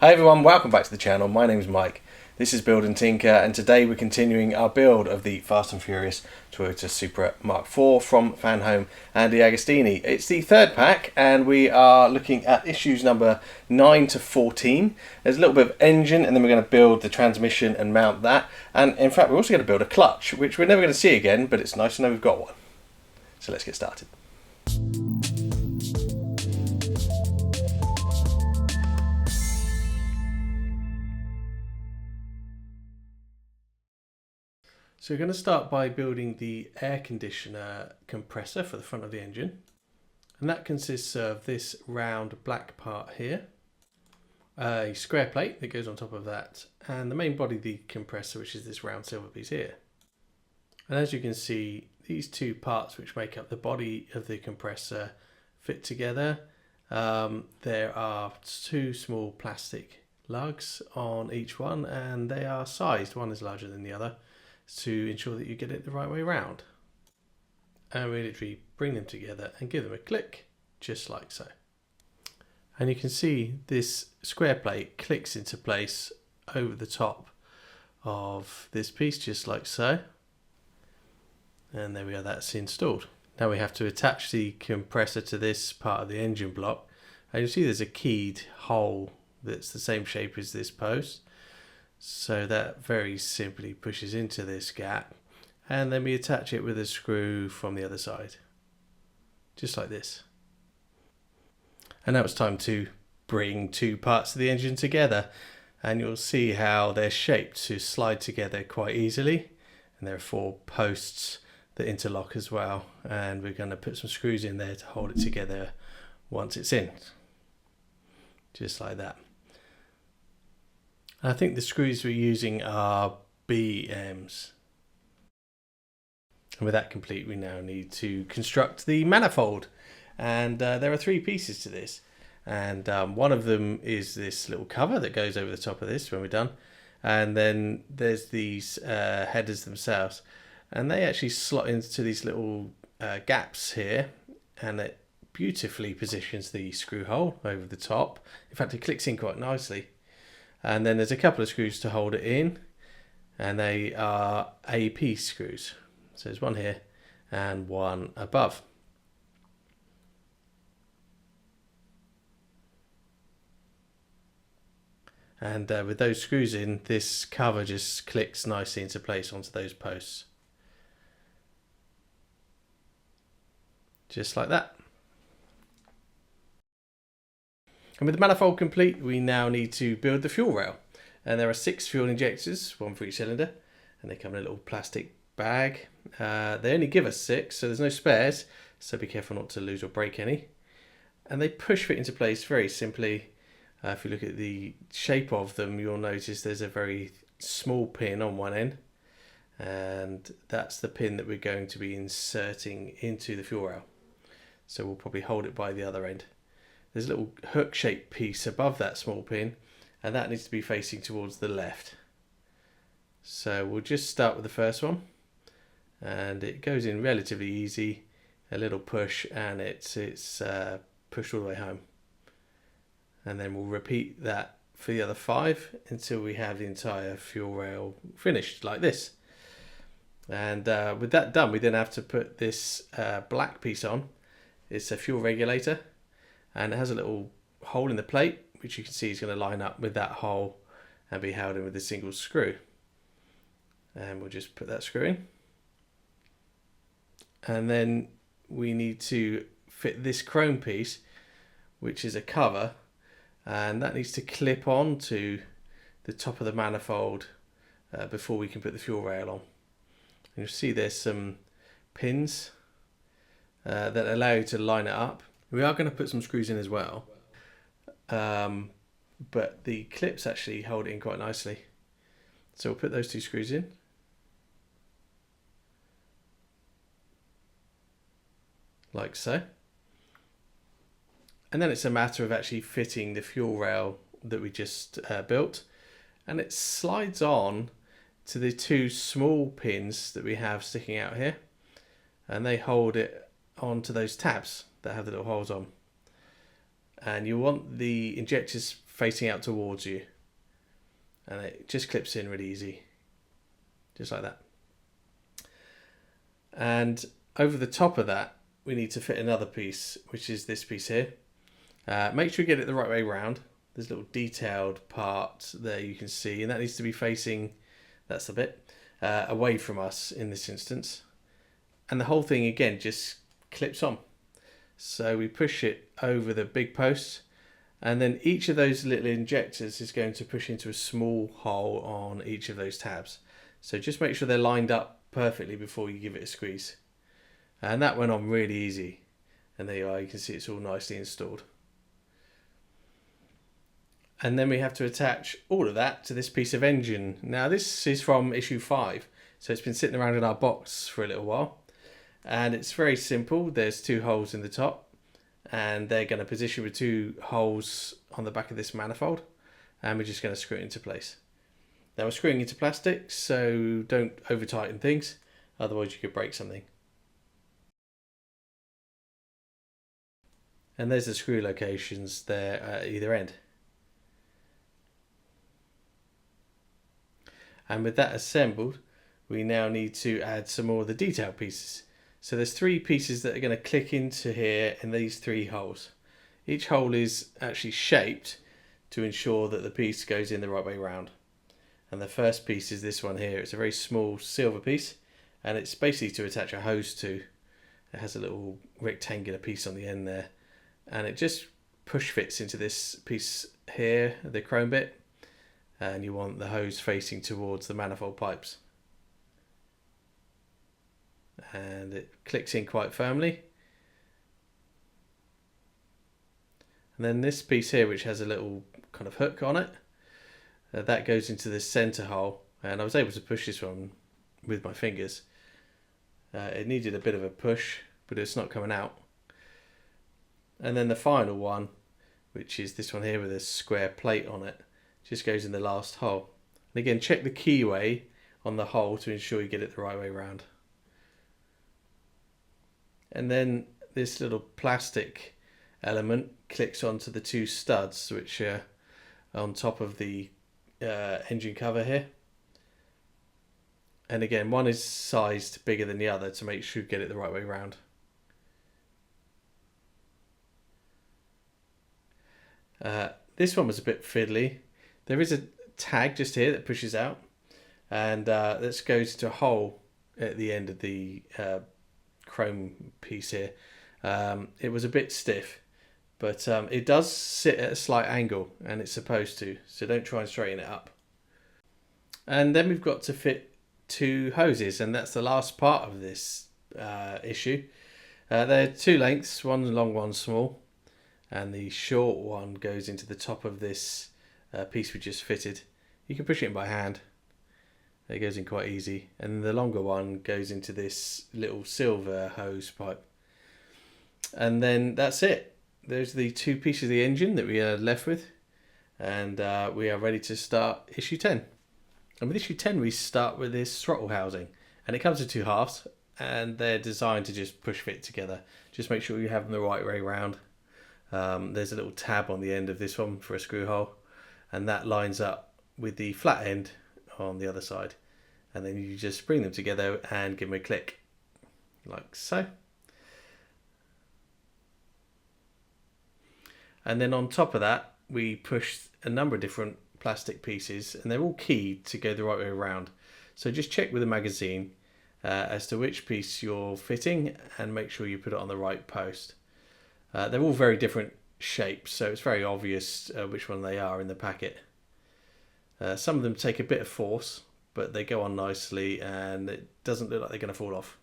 Hi everyone, welcome back to the channel. My name is Mike. This is Build and Tinker, and today we're continuing our build of the Fast and Furious Toyota Supra Mark IV from Fanhome and DeAgostini. It's the third pack, and we are looking at issues number 9 to 14. There's a little bit of engine, and then we're going to build the transmission and mount that. And in fact, we're also going to build a clutch, which we're never going to see again, but it's nice to know we've got one. So let's get started. So we're going to start by building the air conditioner compressor for the front of the engine. And that consists of this round black part here, a square plate that goes on top of that, and the main body of the compressor, which is this round silver piece here. And as you can see, these two parts which make up the body of the compressor fit together. There are two small plastic lugs on each one, and they are sized. One is larger than the other, to ensure that you get it the right way around. And we literally bring them together and give them a click, just like so. And you can see this square plate clicks into place over the top of this piece, just like so. And there we are, that's installed. Now we have to attach the compressor to this part of the engine block. And you'll see there's a keyed hole that's the same shape as this post. So that very simply pushes into this gap, and then we attach it with a screw from the other side, just like this. And now it's time to bring two parts of the engine together, and you'll see how they're shaped to slide together quite easily. And there are 4 posts that interlock as well, and we're going to put some screws in there to hold it together once it's in, just like that. I think the screws we're using are BMs. And with that complete, we now need to construct the manifold. And there are 3 pieces to this. And one of them is this little cover that goes over the top of this when we're done. And then there's these headers themselves. And they actually slot into these little gaps here. And it beautifully positions the screw hole over the top. In fact, it clicks in quite nicely. And then there's a couple of screws to hold it in, and they are AP screws. So there's one here and one above. And with those screws in, this cover just clicks nicely into place onto those posts. Just like that. And with the manifold complete, we now need to build the fuel rail. And there are 6 fuel injectors, 1 for each cylinder, and they come in a little plastic bag. They only give us 6, so there's no spares, so be careful not to lose or break any. And they push fit into place very simply. If you look at the shape of them, you'll notice there's a very small pin on one end, and that's the pin that we're going to be inserting into the fuel rail. So we'll probably hold it by the other end. There's a little hook-shaped piece above that small pin, and that needs to be facing towards the left. So we'll just start with the first one, and it goes in relatively easy. A little push, and it's pushed all the way home. And then we'll repeat that for the other 5 until we have the entire fuel rail finished like this. And with that done, we then have to put this black piece on. It's a fuel regulator. And it has a little hole in the plate, which you can see is going to line up with that hole and be held in with a single screw. And we'll just put that screw in. And then we need to fit this chrome piece, which is a cover, and that needs to clip on to the top of the manifold before we can put the fuel rail on. And you'll see there's some pins that allow you to line it up. We are going to put some screws in as well, but the clips actually hold it in quite nicely. So we'll put those 2 screws in. Like so. And then it's a matter of actually fitting the fuel rail that we just built. And it slides on to the 2 small pins that we have sticking out here. And they hold it onto those tabs that have the little holes on. And you want the injectors facing out towards you, and it just clips in really easy, just like that. And over the top of that, we need to fit another piece, which is this piece here. Make sure you get it the right way round. There's a little detailed part there you can see, and that needs to be facing, that's the bit, away from us in this instance. And the whole thing again just clips on. So we push it over the big post, and then each of those little injectors is going to push into a small hole on each of those tabs. So just make sure they're lined up perfectly before you give it a squeeze. And that went on really easy. And there you are, you can see it's all nicely installed. And then we have to attach all of that to this piece of engine. Now this is from issue 5, so it's been sitting around in our box for a little while. And it's very simple. There's 2 holes in the top, and they're going to position with 2 holes on the back of this manifold, and we're just going to screw it into place. Now we're screwing into plastic, so don't over tighten things, otherwise you could break something. And there's the screw locations there at either end. And with that assembled, we now need to add some more of the detail pieces. So there's 3 pieces that are going to click into here in these 3 holes. Each hole is actually shaped to ensure that the piece goes in the right way round. And the first piece is this one here. It's a very small silver piece, and it's basically to attach a hose to. It has a little rectangular piece on the end there, and it just push fits into this piece here, the chrome bit. And you want the hose facing towards the manifold pipes. And it clicks in quite firmly. And then this piece here, which has a little kind of hook on it, that goes into the center hole. And I was able to push this one with my fingers. It needed a bit of a push, but it's not coming out. And then the final one, which is this one here with a square plate on it, just goes in the last hole. And again, check the keyway on the hole to ensure you get it the right way around. And then this little plastic element clicks onto the 2 studs, which are on top of the engine cover here. And again, one is sized bigger than the other to make sure you get it the right way around. This one was a bit fiddly. There is a tag just here that pushes out, and this goes to a hole at the end of the chrome piece here. It was a bit stiff, but it does sit at a slight angle, and it's supposed to, so don't try and straighten it up. And then we've got to fit 2 hoses, and that's the last part of this issue. They're 2 lengths, one long, one small, and the short one goes into the top of this piece we just fitted. You can push it in by hand. It goes in quite easy. And the longer one goes into this little silver hose pipe. And then that's it. Those are the 2 pieces of the engine that we are left with. And we are ready to start issue 10. And with issue 10 we start with this throttle housing. And it comes in 2 halves, and they're designed to just push fit together. Just make sure you have them the right way around. There's a little tab on the end of this one for a screw hole, and that lines up with the flat end on the other side, and then you just bring them together and give them a click like so. And then on top of that we push a number of different plastic pieces, and they're all keyed to go the right way around. So just check with the magazine as to which piece you're fitting, and make sure you put it on the right post. They're all very different shapes, so it's very obvious which one they are in the packet. Some of them take a bit of force, but they go on nicely, and it doesn't look like they're going to fall off.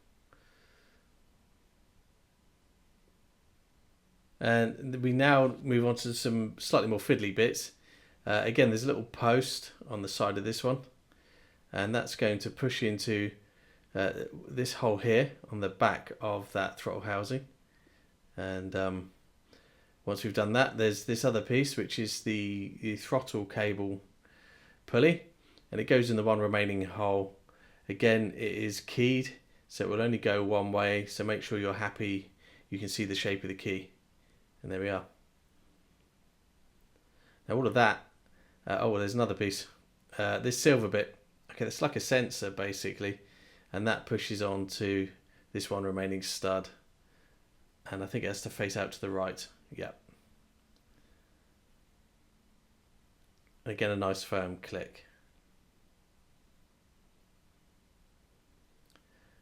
And we now move on to some slightly more fiddly bits. Again, there's a little post on the side of this one, and that's going to push into this hole here on the back of that throttle housing. And once we've done that, there's this other piece, which is the throttle cable pulley, and it goes in the one remaining hole. Again, it is keyed, so it will only go one way, so make sure you're happy you can see the shape of the key. And there we are. Now all of that, oh well, there's another piece. This silver bit, okay, that's like a sensor basically, and that pushes on to this one remaining stud, and I think it has to face out to the right. Yep. Again, a nice firm click.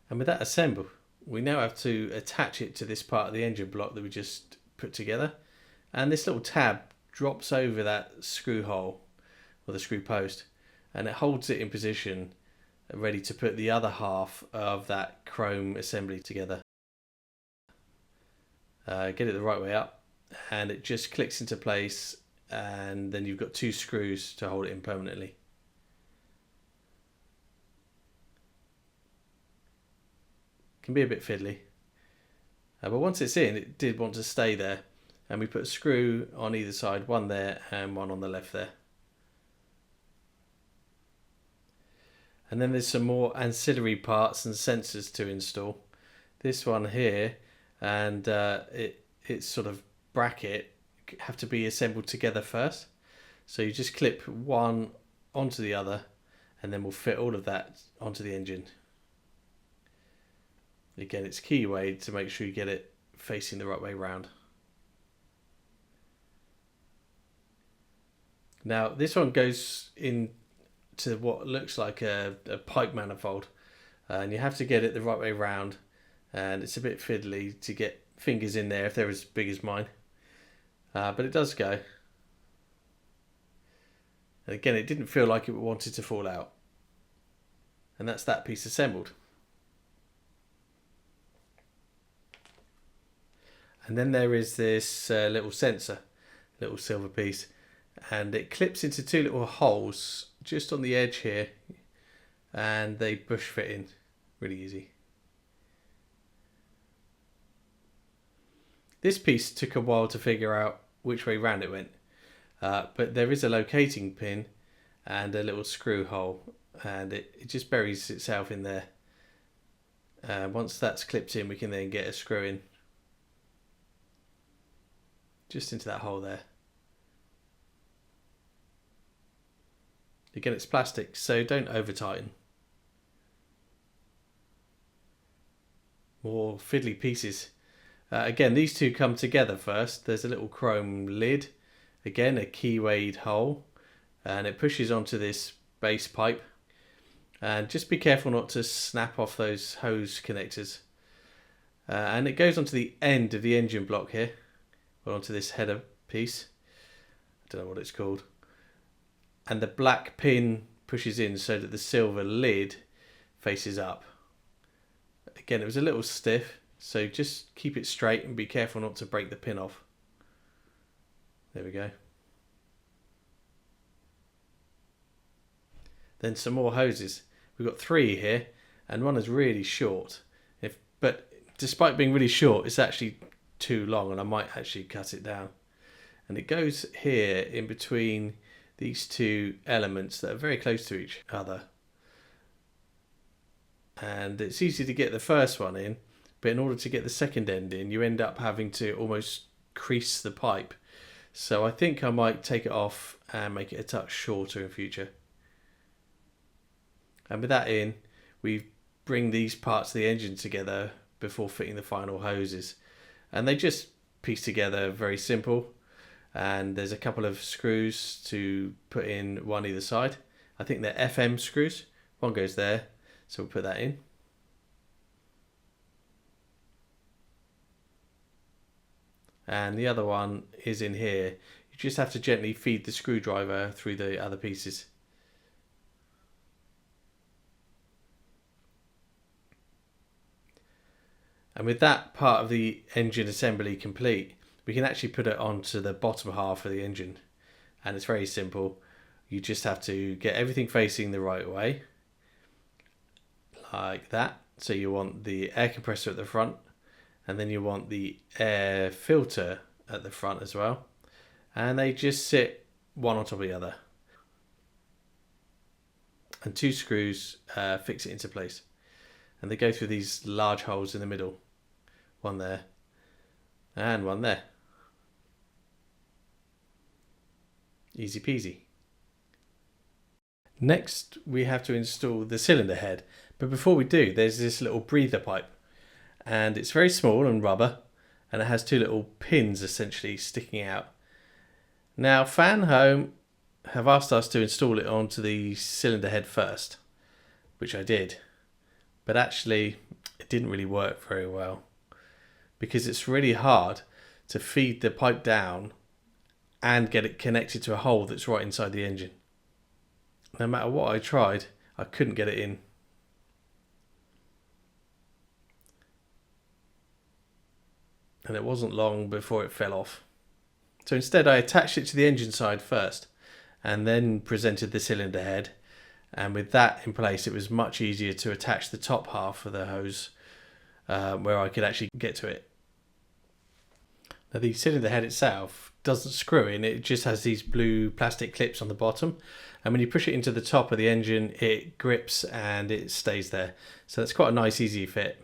And with that assembled, we now have to attach it to this part of the engine block that we just put together. And this little tab drops over that screw hole, or the screw post, and it holds it in position, ready to put the other half of that chrome assembly together. Get it the right way up, and it just clicks into place, and then you've got 2 screws to hold it in permanently. Can be a bit fiddly, but once it's in, it did want to stay there, and we put a screw on either side, one there and one on the left there. And then there's some more ancillary parts and sensors to install. This one here and its sort of bracket have to be assembled together first. So you just clip one onto the other, and then we'll fit all of that onto the engine. Again, it's keyway to make sure you get it facing the right way round. Now this one goes into what looks like a pipe manifold, and you have to get it the right way round, and it's a bit fiddly to get fingers in there if they're as big as mine, but it does go. And again, it didn't feel like it wanted to fall out, and that's that piece assembled. And then there is this little sensor, little silver piece, and it clips into 2 little holes just on the edge here, and they bush fit in really easy. This piece took a while to figure out which way round it went, but there is a locating pin and a little screw hole, and it just buries itself in there. Once that's clipped in, we can then get a screw in just into that hole there. Again, it's plastic, so don't over tighten. More fiddly pieces. Again, these 2 come together first. There's a little chrome lid, again a keywayed hole, and it pushes onto this base pipe. And just be careful not to snap off those hose connectors. And it goes onto the end of the engine block here, or onto this header piece. I don't know what it's called. And the black pin pushes in so that the silver lid faces up. Again, it was a little stiff, so just keep it straight and be careful not to break the pin off. There we go. Then some more hoses. We've got 3 here, and one is really short. But despite being really short, it's actually too long, and I might actually cut it down. And it goes here in between these 2 elements that are very close to each other. And it's easy to get the first one in, but in order to get the second end in, you end up having to almost crease the pipe. So I think I might take it off and make it a touch shorter in future. And with that in, we bring these parts of the engine together before fitting the final hoses. And they just piece together, very simple. And there's a couple of screws to put in, one either side. I think they're FM screws. One goes there, so we'll put that in. And the other one is in here. You just have to gently feed the screwdriver through the other pieces. And with that part of the engine assembly complete, we can actually put it onto the bottom half of the engine. And it's very simple. You just have to get everything facing the right way, like that. So you want the air compressor at the front, and then you want the air filter at the front as well. And they just sit one on top of the other. And 2 screws fix it into place. And they go through these large holes in the middle. One there and one there. Easy peasy. Next, we have to install the cylinder head. But before we do, there's this little breather pipe. And it's very small and rubber. And it has two little pins essentially sticking out. Now, Fanhome have asked us to install it onto the cylinder head first, which I did. But actually, it didn't really work very well because it's really hard to feed the pipe down and get it connected to a hole that's right inside the engine. No matter what I tried, I couldn't get it in. And it wasn't long before it fell off. So instead I attached it to the engine side first and then presented the cylinder head, and with that in place it was much easier to attach the top half of the hose where I could actually get to it. Now the cylinder head itself doesn't screw in, it just has these blue plastic clips on the bottom, and when you push it into the top of the engine it grips and it stays there. So that's quite a nice easy fit.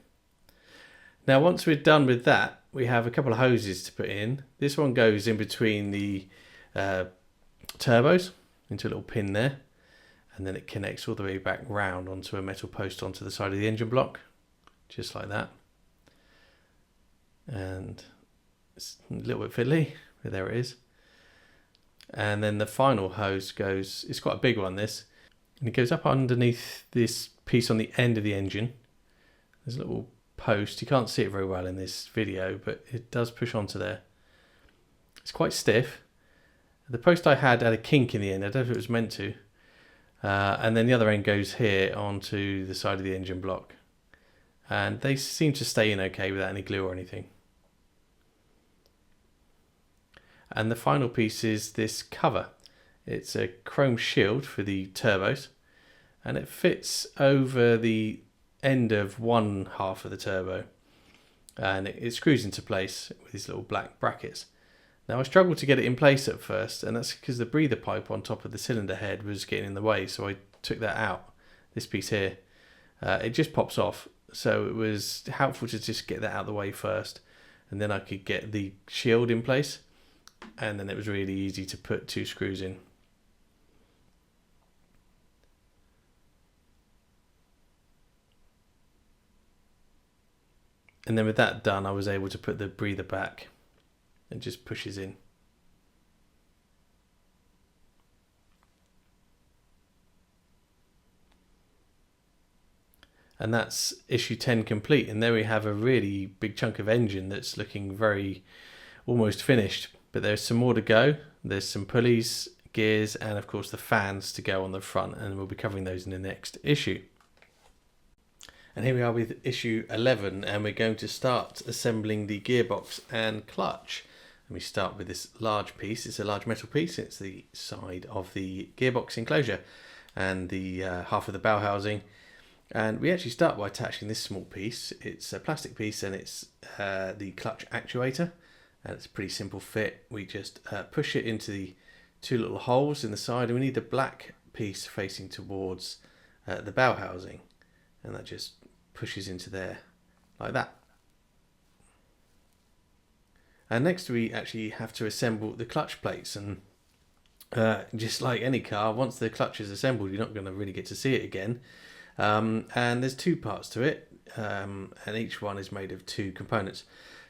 Now once we're done with that, we have a couple of hoses to put in. This one goes in between the turbos into a little pin there, and then it connects all the way back round onto a metal post onto the side of the engine block, just like that. And it's a little bit fiddly, but there it is. And then the final hose goes, it's quite a big one this, and it goes up underneath this piece on the end of the engine. There's a little post, you can't see it very well in this video, but it does push onto there. It's quite stiff. The post I had a kink in the end, I don't know if it was meant to. And then the other end goes here onto the side of the engine block. And they seem to stay in okay without any glue or anything. And the final piece is this cover. It's a chrome shield for the turbos, and it fits over the end of one half of the turbo, and it screws into place with these little black brackets. Now I struggled to get it in place at first, and that's because the breather pipe on top of the cylinder head was getting in the way, so I took that out. This piece here, it just pops off, so it was helpful to just get that out of the way first, and then I could get the shield in place, and then it was really easy to put two screws in. And then with that done, I was able to put the breather back. It just pushes in. And that's issue 10 complete. And there we have a really big chunk of engine that's looking very almost finished. But there's some more to go. There's some pulleys, gears, and of course the fans to go on the front. And we'll be covering those in the next issue. And here we are with issue 11, and we're going to start assembling the gearbox and clutch. And we start with this large piece. It's a large metal piece. It's the side of the gearbox enclosure and the half of the bow housing. And we actually start by attaching this small piece. It's a plastic piece, and it's the clutch actuator. And it's a pretty simple fit. We just push it into the two little holes in the side, and we need the black piece facing towards the bow housing. And that just pushes into there like that. And next we actually have to assemble the clutch plates, and just like any car, once the clutch is assembled you're not going to really get to see it again. And there's two parts to it, and each one is made of two components,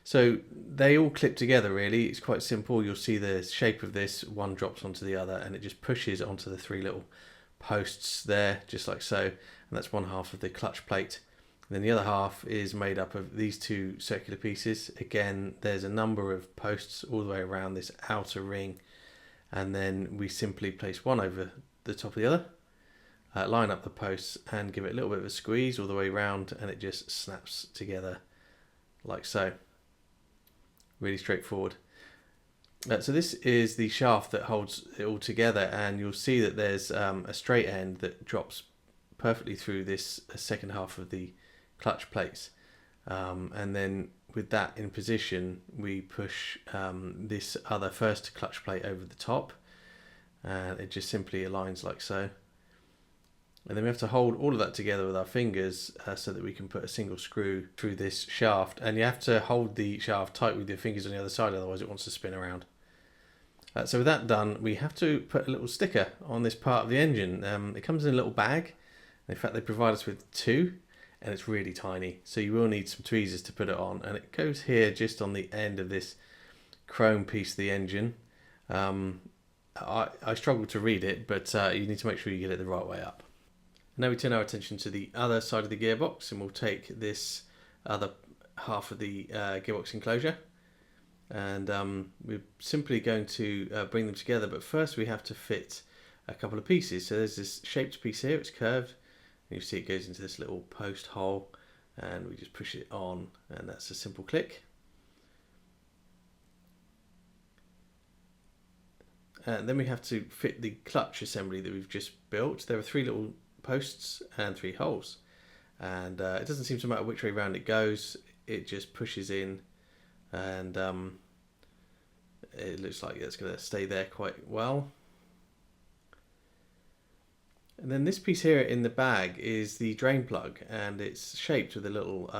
so they all clip together really. It's quite simple. You'll see the shape of this, one drops onto the other and it just pushes onto the three little posts there, just like so, and that's one half of the clutch plate. And then the other half is made up of these two circular pieces. Again, there's a number of posts all the way around this outer ring, and then we simply place one over the top of the other, line up the posts and give it a little bit of a squeeze all the way around, and it just snaps together like so. Really straightforward. So this is the shaft that holds it all together, and you'll see that there's a straight end that drops perfectly through this second half of the clutch plates, and then with that in position we push this other first clutch plate over the top, and it just simply aligns like so. And then we have to hold all of that together with our fingers so that we can put a single screw through this shaft, and you have to hold the shaft tight with your fingers on the other side, otherwise it wants to spin around. So with that done, we have to put a little sticker on this part of the engine. It comes in a little bag. In fact, they provide us with two, and it's really tiny. So you will need some tweezers to put it on. And it goes here just on the end of this chrome piece of the engine. I struggle to read it, but you need to make sure you get it the right way up. Now we turn our attention to the other side of the gearbox, and we'll take this other half of the gearbox enclosure, and we're simply going to bring them together, but first we have to fit a couple of pieces. So there's this shaped piece here, it's curved, and you see it goes into this little post hole, and we just push it on, and that's a simple click. And then we have to fit the clutch assembly that we've just built. There are three little posts and three holes, and it doesn't seem to matter which way around it goes, it just pushes in, and it looks like it's going to stay there quite well. And then this piece here in the bag is the drain plug, and it's shaped with a little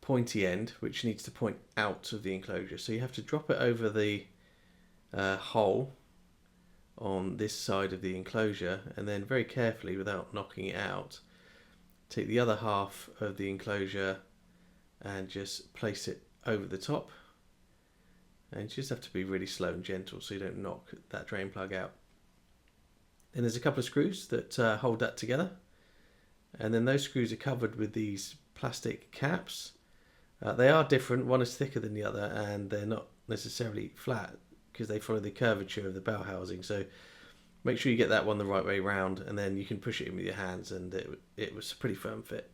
pointy end which needs to point out of the enclosure, so you have to drop it over the hole on this side of the enclosure, and then very carefully, without knocking it out, take the other half of the enclosure and just place it over the top, and you just have to be really slow and gentle so you don't knock that drain plug out. Then there's a couple of screws that hold that together, and then those screws are covered with these plastic caps. They are different, one is thicker than the other, and they're not necessarily flat because they follow the curvature of the bell housing, so make sure you get that one the right way round, and then you can push it in with your hands, and it was a pretty firm fit.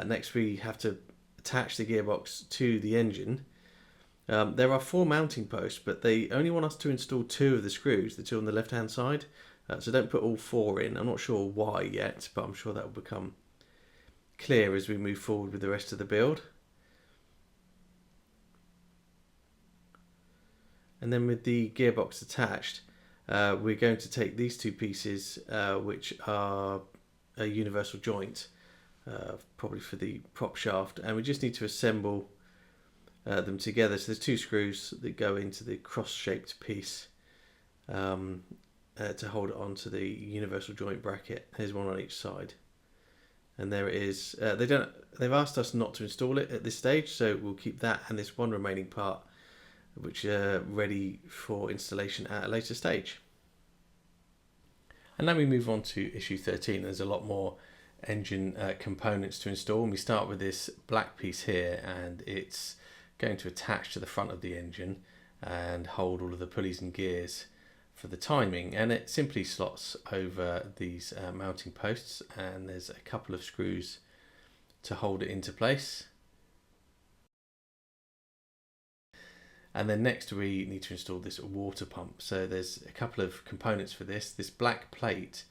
Next we have to attach the gearbox to the engine. There are 4 mounting posts, but they only want us to install 2 of the screws, the 2 on the left hand side, so don't put all 4 in. I'm not sure why yet, but I'm sure that will become clear as we move forward with the rest of the build. And then with the gearbox attached, we're going to take these 2 pieces, which are a universal joint, probably for the prop shaft, and we just need to assemble them together. So there's 2 screws that go into the cross-shaped piece to hold it onto the universal joint bracket. Here's one on each side, and there it is. They've asked us not to install it at this stage, so we'll keep that and this one remaining part, which are ready for installation at a later stage. And now we move on to issue 13. There's a lot more engine components to install, and we start with this black piece here, and it's going to attach to the front of the engine and hold all of the pulleys and gears for the timing, and it simply slots over these mounting posts, and there's a couple of screws to hold it into place. And then next we need to install this water pump. So there's a couple of components for this. This black plate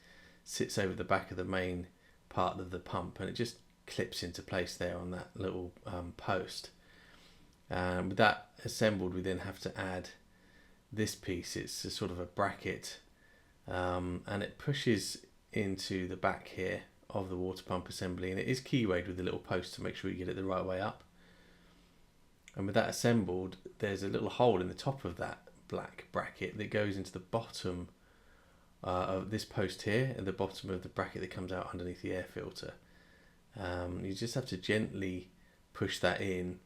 sits over the back of the main part of the pump, and it just clips into place there on that little post. With that assembled, we then have to add this piece. It's a sort of a bracket, and it pushes into the back here of the water pump assembly, and it is keywayed with the little post to make sure you get it the right way up. And with that assembled, there's a little hole in the top of that black bracket that goes into the bottom of this post here, at the bottom of the bracket that comes out underneath the air filter. You just have to gently push that in,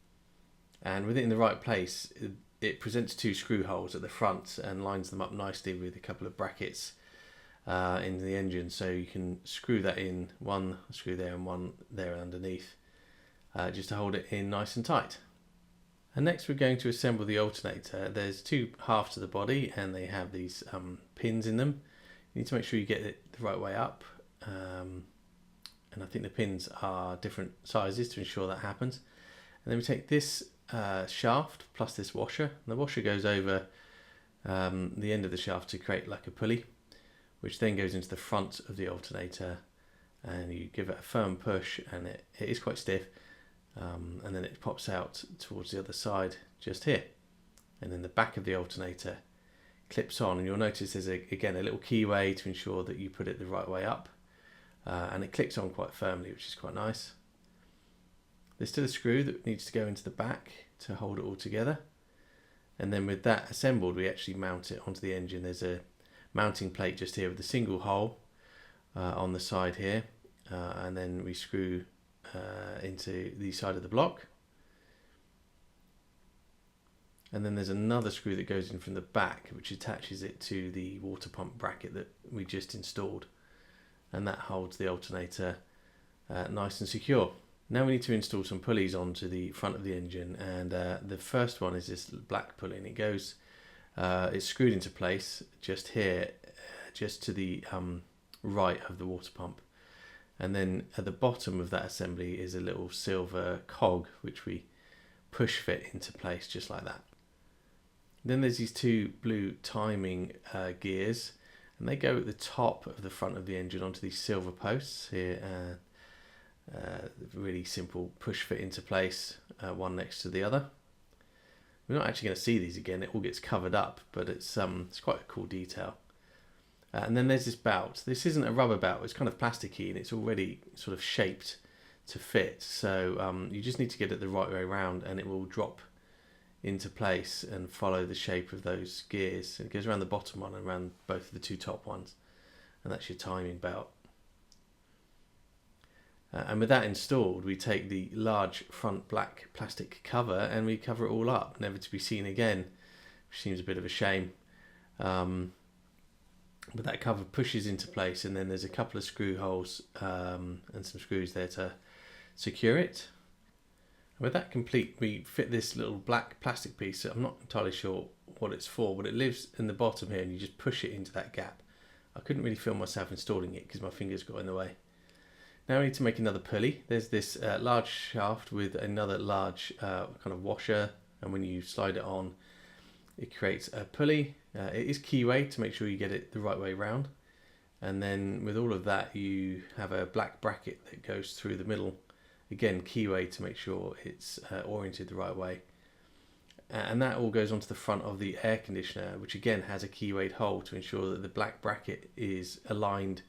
and with it in the right place, it presents 2 screw holes at the front and lines them up nicely with a couple of brackets in the engine, so you can screw that in, one screw there and one there underneath, just to hold it in nice and tight. And next we're going to assemble the alternator. There's 2 halves to the body, and they have these pins in them. You need to make sure you get it the right way up, and I think the pins are different sizes to ensure that happens. And then we take this shaft plus this washer, and the washer goes over the end of the shaft to create like a pulley, which then goes into the front of the alternator, and you give it a firm push, and it is quite stiff, and then it pops out towards the other side just here, and then the back of the alternator clips on, and you'll notice there's again a little keyway to ensure that you put it the right way up, and it clicks on quite firmly, which is quite nice. There's still a screw that needs to go into the back to hold it all together, And then with that assembled, we actually mount it onto the engine. There's a mounting plate just here with a single hole on the side here, and then we screw into the side of the block. And then there's another screw that goes in from the back, which attaches it to the water pump bracket that we just installed, and that holds the alternator nice and secure. Now we need to install some pulleys onto the front of the engine, and the first one is this black pulley, and it goes, it's screwed into place just here, just to the right of the water pump. And then at the bottom of that assembly is a little silver cog, which we push fit into place just like that. Then there's these two blue timing gears, and they go at the top of the front of the engine onto these silver posts here. Really simple push fit into place, one next to the other. We're not actually going to see these again, it all gets covered up, but it's quite a cool detail. And then there's this bout. This isn't a rubber bout, it's kind of plasticky, and it's already sort of shaped to fit. So you just need to get it the right way around, and it will drop into place and follow the shape of those gears. It goes around the bottom one and around both of the two top ones, and that's your timing belt. And with that installed, we take the large front black plastic cover and we cover it all up, never to be seen again, which seems a bit of a shame. But that cover pushes into place, and then there's a couple of screw holes and some screws there to secure it. And with that complete, we fit this little black plastic piece. I'm not entirely sure what it's for, but it lives in the bottom here, and you just push it into that gap. I couldn't really feel myself installing it because my fingers got in the way. Now we need to make another pulley. There's this large shaft with another large kind of washer, and when you slide it on, it creates a pulley. It is keyway to make sure you get it the right way round, and then with all of that you have a black bracket that goes through the middle, again keyway to make sure it's oriented the right way, and that all goes onto the front of the air conditioner, which again has a keywayed hole to ensure that the black bracket is aligned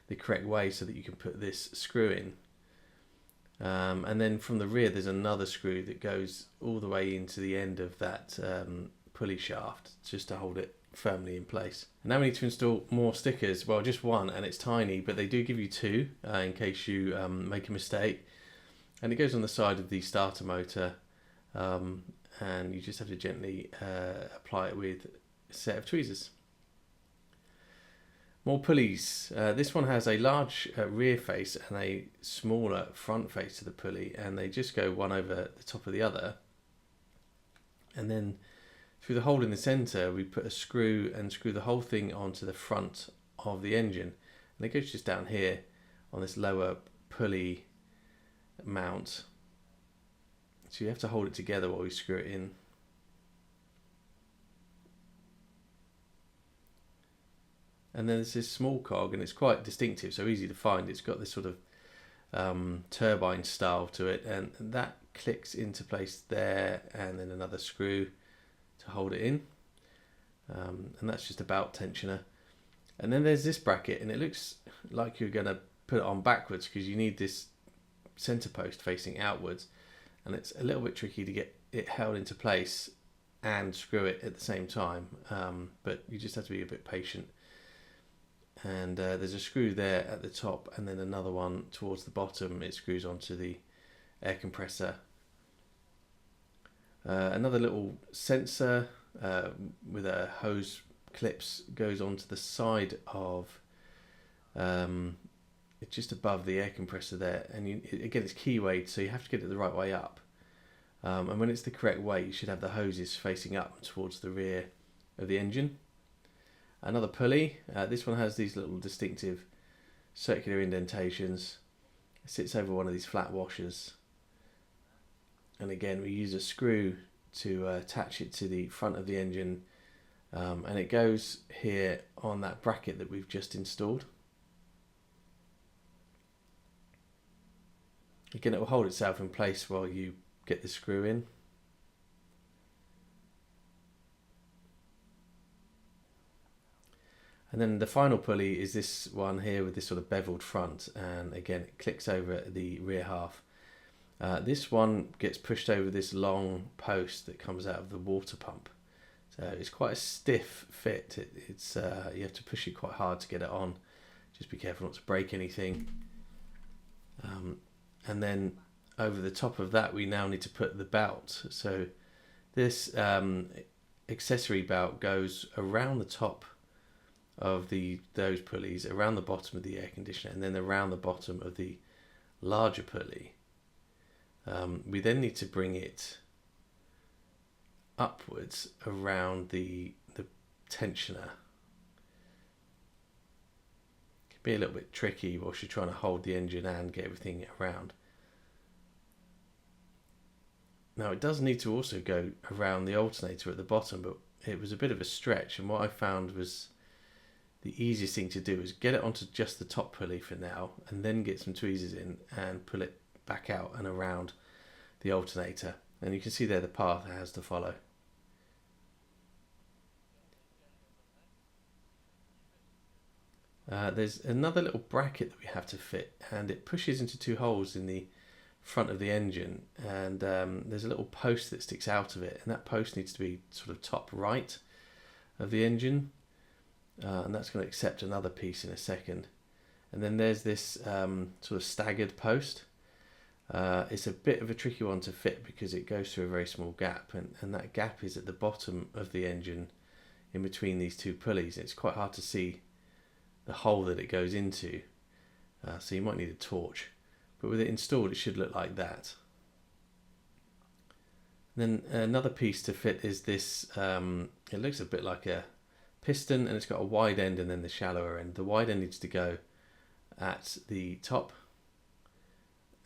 the correct way so that you can put this screw in. And then from the rear there's another screw that goes all the way into the end of that pulley shaft just to hold it firmly in place. And now we need to install more stickers. Well, just one, and it's tiny, but they do give you two in case you make a mistake. And it goes on the side of the starter motor, and you just have to gently apply it with a set of tweezers. More pulleys. This one has a large rear face and a smaller front face to the pulley, and they just go one over the top of the other. And then through the hole in the centre we put a screw and screw the whole thing onto the front of the engine, and it goes just down here on this lower pulley mount. So you have to hold it together while we screw it in. And then there's this small cog, and it's quite distinctive, so easy to find. It's got this sort of turbine style to it, and that clicks into place there, and then another screw to hold it in, and that's just a belt tensioner. And then there's this bracket, and it looks like you're going to put it on backwards because you need this center post facing outwards, and it's a little bit tricky to get it held into place and screw it at the same time, but you just have to be a bit patient. And there's a screw there at the top, and then another one towards the bottom. It screws onto the air compressor. Another little sensor with a hose clips goes onto the side of it's just above the air compressor there, and again it's keywayed, so you have to get it the right way up, and when it's the correct way you should have the hoses facing up towards the rear of the engine. Another pulley. This one has these little distinctive circular indentations. It sits over one of these flat washers, and again we use a screw to attach it to the front of the engine, and it goes here on that bracket that we've just installed. Again, it will hold itself in place while you get the screw in. And then the final pulley is this one here with this sort of beveled front, and again it clicks over the rear half. This one gets pushed over this long post that comes out of the water pump, It's quite a stiff fit. It's you have to push it quite hard to get it on. Just be careful not to break anything. And then over the top of that, we now need to put the belt. So this accessory belt goes around the top of those pulleys, around the bottom of the air conditioner, and then around the bottom of the larger pulley. We then need to bring it upwards around the tensioner. It can be a little bit tricky whilst you're trying to hold the engine and get everything around. Now it does need to also go around the alternator at the bottom, but it was a bit of a stretch, and what I found was the easiest thing to do is get it onto just the top pulley for now, and then get some tweezers in and pull it back out and around the alternator. And you can see there the path it has to follow. There's another little bracket that we have to fit, and it pushes into two holes in the front of the engine, and there's a little post that sticks out of it, and that post needs to be sort of top right of the engine, and that's going to accept another piece in a second. And then there's this sort of staggered post. It's a bit of a tricky one to fit because it goes through a very small gap, and that gap is at the bottom of the engine in between these two pulleys. It's quite hard to see the hole that it goes into, so you might need a torch, but with it installed it should look like that. And then another piece to fit is this, it looks a bit like a piston, and it's got a wide end and then the shallower end. The wide end needs to go at the top,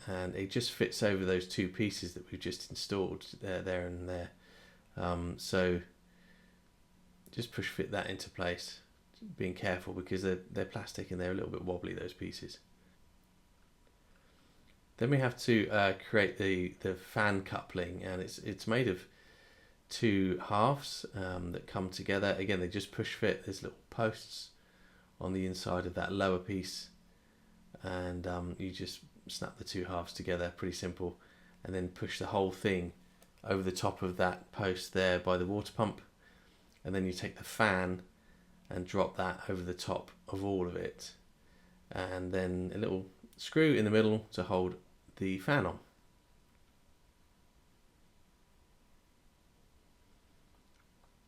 and it just fits over those two pieces that we've just installed there and there. So just push fit that into place, being careful because they're plastic and they're a little bit wobbly, those pieces. Then we have to create the fan coupling, and it's made of two halves that come together. Again, they just push fit. There's little posts on the inside of that lower piece, and you just snap the two halves together, pretty simple, and then push the whole thing over the top of that post there by the water pump, and then you take the fan and drop that over the top of all of it, and then a little screw in the middle to hold the fan on.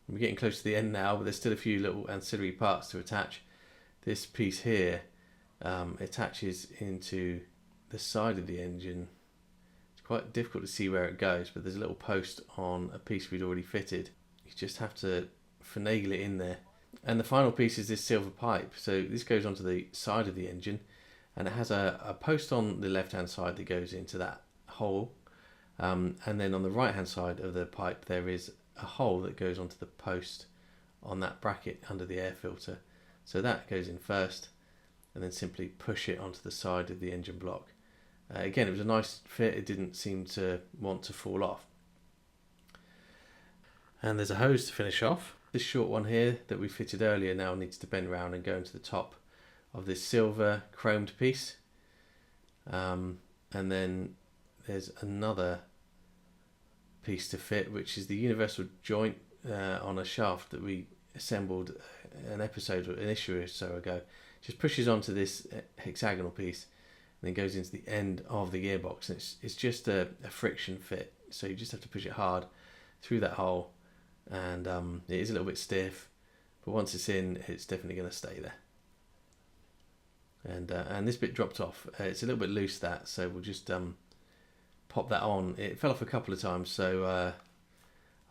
We're getting close to the end now, but there's still a few little ancillary parts to attach. This piece here attaches into the side of the engine. It's quite difficult to see where it goes, but there's a little post on a piece we'd already fitted. You just have to finagle it in there. And the final piece is this silver pipe. So this goes onto the side of the engine, and it has a post on the left hand side that goes into that hole, and then on the right hand side of the pipe there is a hole that goes onto the post on that bracket under the air filter. So that goes in first, and then simply push it onto the side of the engine block. Again, it was a nice fit, it didn't seem to want to fall off. And there's a hose to finish off. This short one here that we fitted earlier now needs to bend around and go into the top of this silver chromed piece. And then there's another piece to fit, which is the universal joint on a shaft that we assembled an issue or so ago. Just pushes onto this hexagonal piece and then goes into the end of the gearbox, and it's just a friction fit, so you just have to push it hard through that hole, and it is a little bit stiff, but once it's in, it's definitely going to stay there. And this bit dropped off. It's a little bit loose, that, so we'll just pop that on. It fell off a couple of times, so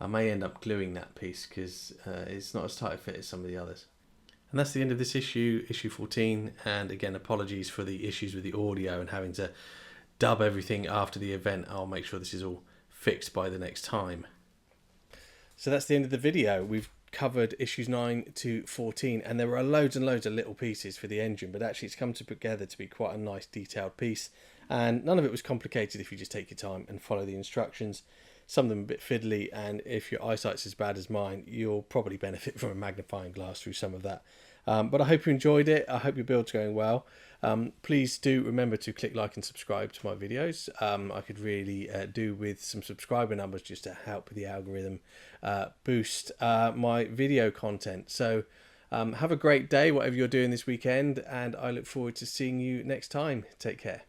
I may end up gluing that piece because it's not as tight a fit as some of the others. And that's the end of this issue 14. And again, apologies for the issues with the audio and having to dub everything after the event. I'll make sure this is all fixed by the next time. So that's the end of the video. We've covered issues 9 to 14, and there were loads and loads of little pieces for the engine, but actually it's come together to be quite a nice detailed piece, and none of it was complicated if you just take your time and follow the instructions. Some of them a bit fiddly, and if your eyesight's as bad as mine, you'll probably benefit from a magnifying glass through some of that. But I hope you enjoyed it. I hope your build's going well. Please do remember to click like and subscribe to my videos. I could really do with some subscriber numbers just to help the algorithm boost my video content. So have a great day, whatever you're doing this weekend, and I look forward to seeing you next time. Take care.